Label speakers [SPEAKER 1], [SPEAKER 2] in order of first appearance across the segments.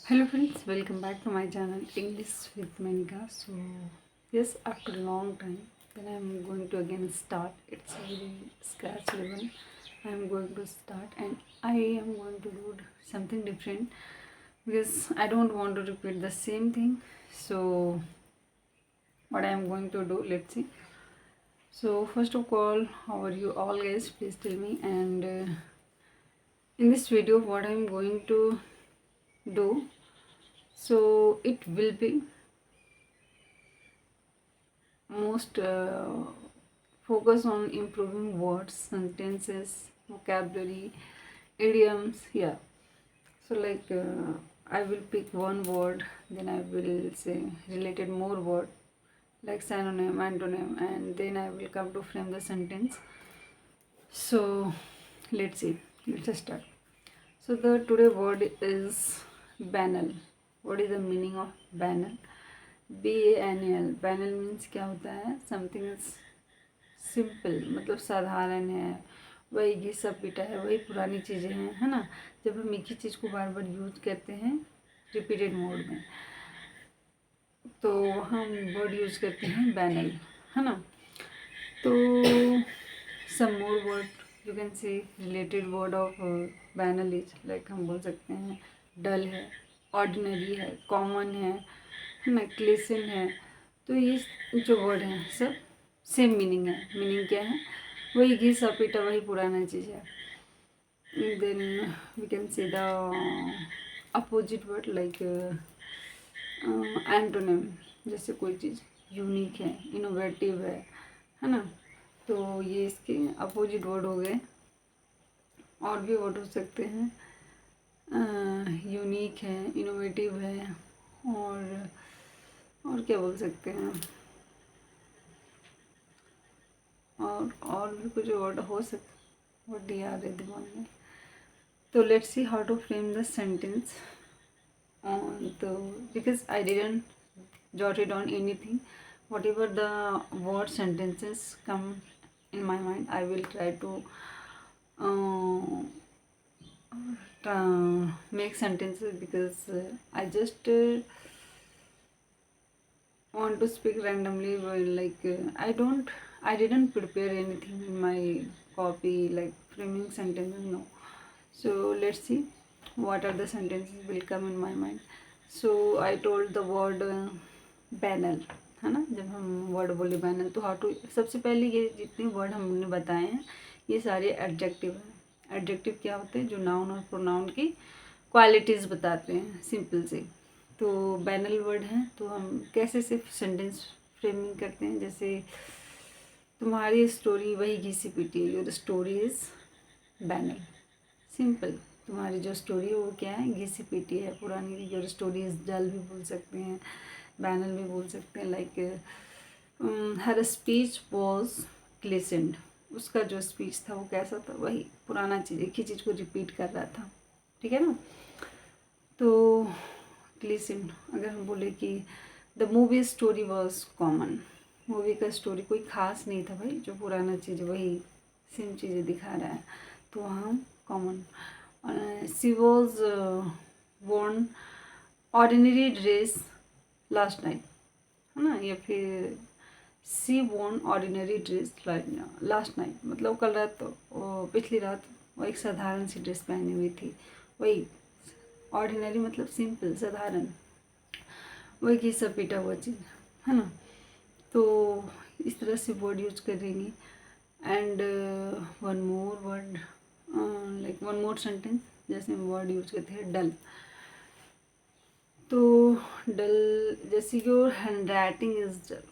[SPEAKER 1] Hello friends, welcome back to my channel English with Manika. So yes, after a long time, then I'm going to again start. It's a very scratch level. I'm going to start and I am going to do something different because I don't want to repeat the same thing. So what I am going to do, let's see. So first of all, how are you all guys? Please tell me. And in this video, what I'm going to do, so it will be most focus on improving words, sentences, vocabulary, idioms. Yeah, so I will pick one word, then I will say related more word like synonym, antonym, and then I will come to frame the sentence. So let's see, let's start. So the today word is banal. What is the meaning of banal? BANAL. banal means क्या होता है? Something is simple, मतलब साधारण है, वही घिसा पीटा है, वही पुरानी चीज़ें हैं, है ना। जब हम एक ही चीज़ को बार बार यूज करते हैं रिपीटेड मोड में, तो हम वर्ड यूज करते हैं बैनल, है ना। तो some more word you can say related word of banal is like हम बोल सकते हैं डल है, ऑर्डिनरी है, कॉमन है ना, क्लेसन है। तो ये जो वर्ड हैं सब सेम मीनिंग है। मीनिंग क्या है? वही घिसा पीटा, वही पुराना चीज़ है। Then we can say the opposite word like antonym. जैसे कोई चीज़ यूनिक है, इनोवेटिव है ना। तो ये इसके अपोजिट वर्ड हो गए। और भी वर्ड हो सकते हैं, यूनिक है, इनोवेटिव है, और क्या बोल सकते हैं, और भी कुछ वर्ड हो सकते, वर्ड याद है दिमाग में। तो let's see how to frame the sentence. तो because I didn't jot it on anything, whatever the word sentences come in my mind, I will try to make sentences because I just want to speak randomly. I didn't prepare anything in my copy like framing sentences, no. So let's see what are the sentences will come in my mind. So I told the word banal, है ना। जब हम word बोले banal, तो how to, सबसे पहले ये जितने वर्ड हमने बताए हैं ये सारे एडजेक्टिव हैं। एडजेक्टिव क्या होते हैं? जो नाउन और प्रोनाउन की क्वालिटीज़ बताते हैं, सिंपल से। तो बैनल वर्ड हैं, तो हम कैसे सिर्फ सेंटेंस फ्रेमिंग करते हैं। जैसे तुम्हारी स्टोरी वही घिसी पीटी है, your story is banal. Simple, तुम्हारी जो स्टोरी है वो क्या है? घिसी पीटी है, पुरानी। योर स्टोरी इज़ डल भी बोल सकते हैं, बैनल भी बोल सकते हैं। Like her speech was clichéd. उसका जो स्पीच था वो कैसा था? वही पुराना चीज़, एक ही चीज़ को रिपीट कर रहा था, ठीक है ना। तो क्लिसेंड, अगर हम बोले कि the movie story was common, movie का स्टोरी कोई ख़ास नहीं था भाई, जो पुराना चीज़ वही सेम चीज़ें दिखा रहा है, तो वहाँ common. She was worn ordinary dress last night, है ना। या फिर she worn ordinary dress last night, मतलब कल रात, तो पिछली रात वो एक साधारण सी ड्रेस पहनी हुई थी। वही ऑर्डिनरी मतलब सिंपल, साधारण, वही घिसा पीटा हुआ चीज़, है ना। तो इस तरह से वर्ड यूज करेंगे। And one more word, like one more sentence, जैसे हम वर्ड यूज करते हैं डल। तो डल, जैसे your handwriting is dull,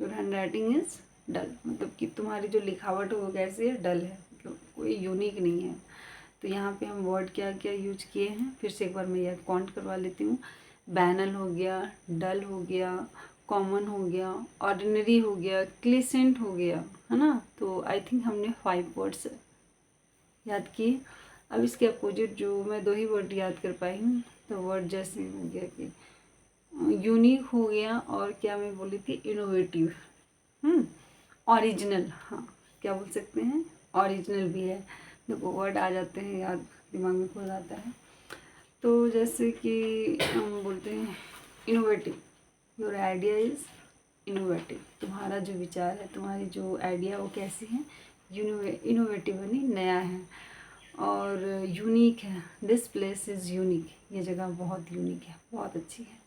[SPEAKER 1] your handwriting is dull, मतलब कि तुम्हारी जो लिखावट है वो कैसी है? डल है, मतलब कोई यूनिक नहीं है। तो यहाँ पे हम वर्ड क्या क्या यूज किए हैं, फिर से एक बार मैं यह काउंट करवा लेती हूँ। बैनल हो गया, डल हो गया, कॉमन हो गया, ऑर्डिनरी हो गया, क्लिसेंट हो गया, है ना। तो आई थिंक हमने 5 वर्ड्स याद किए। अब इसके अपोजिट जो मैं 2 ही वर्ड याद कर पाई हूँ, तो वर्ड जैसे हो गया कि यूनिक हो गया, और क्या मैं बोली थी? Innovative, original. हाँ, क्या बोल सकते हैं? ओरिजिनल भी है। देखो वर्ड आ जाते हैं याद, दिमाग में खुल आता है। तो जैसे कि हम बोलते हैं innovative, your idea is innovative. तुम्हारा जो विचार है, तुम्हारी जो आइडिया वो कैसी है, इनोवेटिव यानी नया है और यूनिक है। दिस प्लेस इज़ यूनिक, ये जगह बहुत यूनिक है, बहुत अच्छी है।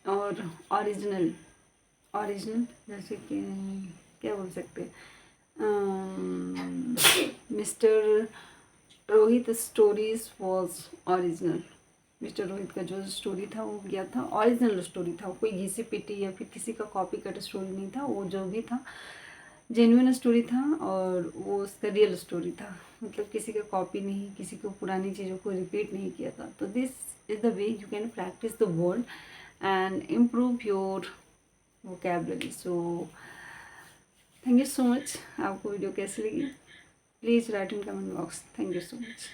[SPEAKER 1] और ओरिजिनल, ओरिजिनल जैसे कि क्या बोल सकते हैं, mister Rohit stories was original. Mister Rohit का जो स्टोरी था वो क्या था, ओरिजिनल स्टोरी था, कोई घिसी पिटी या फिर किसी का कॉपी कट स्टोरी नहीं था। वो जो भी था जेन्युइन स्टोरी था और वो उसका रियल स्टोरी था, मतलब किसी का कॉपी नहीं, किसी को पुरानी चीज़ों को रिपीट नहीं किया था। तो this is the way you can practice the word and improve your vocabulary. So thank you so much. आपको वीडियो कैसी लगी please write in comment box. Thank you so much.